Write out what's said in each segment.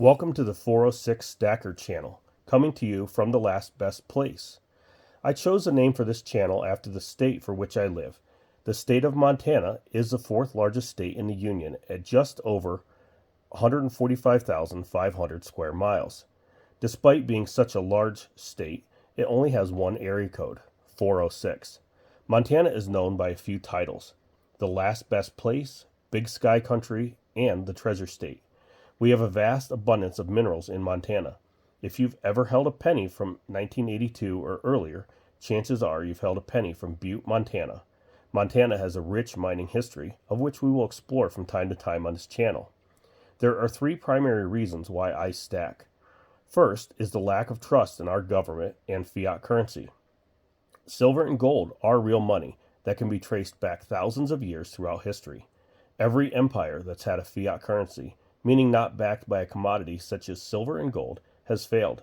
Welcome to the 406 Stacker channel, coming to you from the last best place. I chose the name for this channel after the state for which I live. The state of Montana is the fourth largest state in the Union at just over 145,500 square miles. Despite being such a large state, it only has one area code, 406. Montana is known by a few titles: the last best place, Big Sky Country, and the Treasure State. We have a vast abundance of minerals in Montana. If you've ever held a penny from 1982 or earlier, chances are you've held a penny from Butte, Montana. Montana has a rich mining history, of which we will explore from time to time on this channel. There are three primary reasons why I stack. First is the lack of trust in our government and fiat currency. Silver and gold are real money that can be traced back thousands of years throughout history. Every empire that's had a fiat currency, meaning not backed by a commodity such as silver and gold, has failed.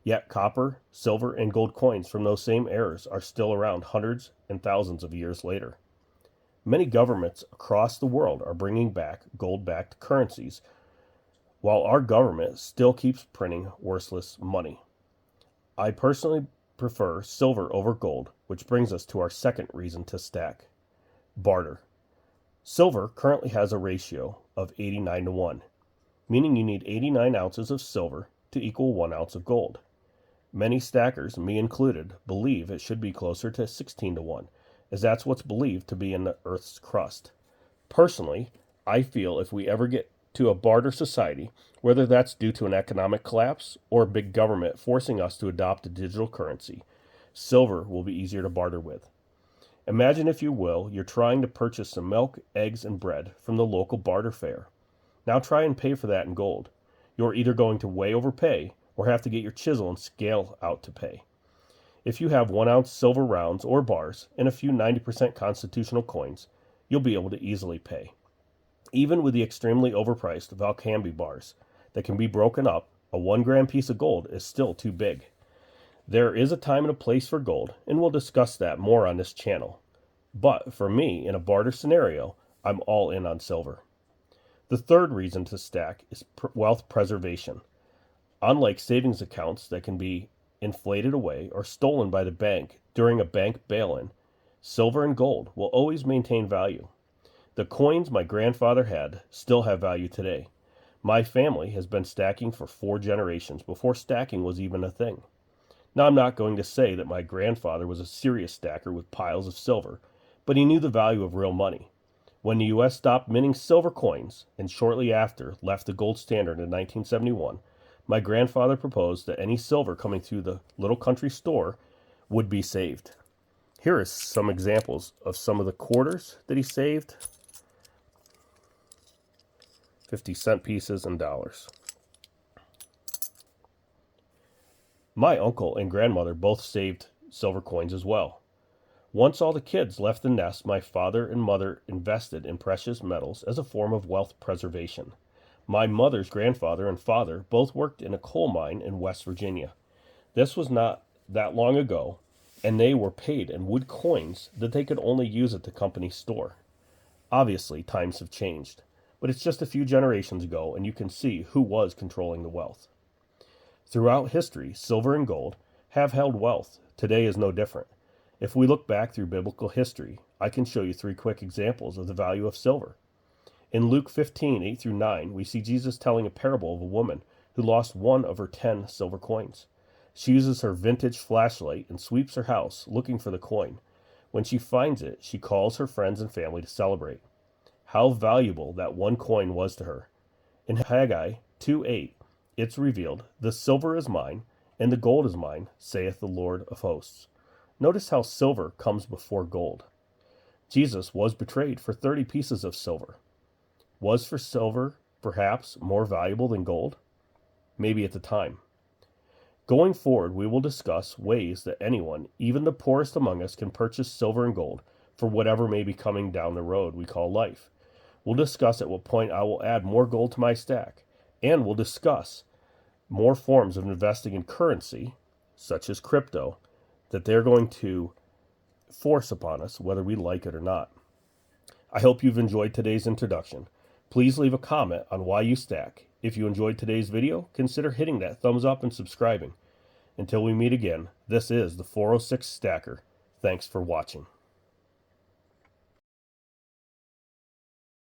Yet copper, silver, and gold coins from those same eras are still around hundreds and thousands of years later. Many governments across the world are bringing back gold-backed currencies, while our government still keeps printing worthless money. I personally prefer silver over gold, which brings us to our second reason to stack: barter. Silver currently has a ratio of 89-1, meaning you need 89 ounces of silver to equal 1 ounce of gold. Many stackers, me included, believe it should be closer to 16-1, as that's what's believed to be in the Earth's crust. Personally, I feel if we ever get to a barter society, whether that's due to an economic collapse or big government forcing us to adopt a digital currency, silver will be easier to barter with. Imagine, if you will, you're trying to purchase some milk, eggs, and bread from the local barter fair. Now try and pay for that in gold. You're either going to way overpay or have to get your chisel and scale out to pay. If you have 1 ounce silver rounds or bars and a few 90% constitutional coins, you'll be able to easily pay. Even with the extremely overpriced Valcambi bars that can be broken up, a 1 gram piece of gold is still too big. There is a time and a place for gold, and we'll discuss that more on this channel. But for me, in a barter scenario, I'm all in on silver. The third reason to stack is wealth preservation. Unlike savings accounts that can be inflated away or stolen by the bank during a bank bail-in, silver and gold will always maintain value. The coins my grandfather had still have value today. My family has been stacking for 4 generations before stacking was even a thing. Now, I'm not going to say that my grandfather was a serious stacker with piles of silver, but he knew the value of real money. When the U.S. stopped minting silver coins and shortly after left the gold standard in 1971, my grandfather proposed that any silver coming through the little country store would be saved. Here are some examples of some of the quarters that he saved: 50-cent pieces and dollars. My uncle and grandmother both saved silver coins as well. Once all the kids left the nest, my father and mother invested in precious metals as a form of wealth preservation. My mother's grandfather and father both worked in a coal mine in West Virginia. This was not that long ago, and they were paid in wood coins that they could only use at the company store. Obviously, times have changed, but it's just a few generations ago, and you can see who was controlling the wealth. Throughout history, silver and gold have held wealth. Today is no different. If we look back through biblical history, I can show you 3 quick examples of the value of silver. In Luke 15:8-9, we see Jesus telling a parable of a woman who lost 1 of her 10 silver coins. She uses her vintage flashlight and sweeps her house looking for the coin. When she finds it, she calls her friends and family to celebrate. How valuable that 1 coin was to her. In Haggai 2:8, it's revealed, "The silver is mine, and the gold is mine, saith the Lord of hosts." Notice how silver comes before gold. Jesus was betrayed for 30 pieces of silver. Was for silver perhaps more valuable than gold? Maybe at the time. Going forward, we will discuss ways that anyone, even the poorest among us, can purchase silver and gold for whatever may be coming down the road we call life. We'll discuss at what point I will add more gold to my stack, and we'll discuss more forms of investing in currency, such as crypto, that they're going to force upon us, whether we like it or not. I hope you've enjoyed today's introduction. Please leave a comment on why you stack If you enjoyed today's video, consider hitting that thumbs up and subscribing. Until we meet again, this is the 406 Stacker. Thanks for watching.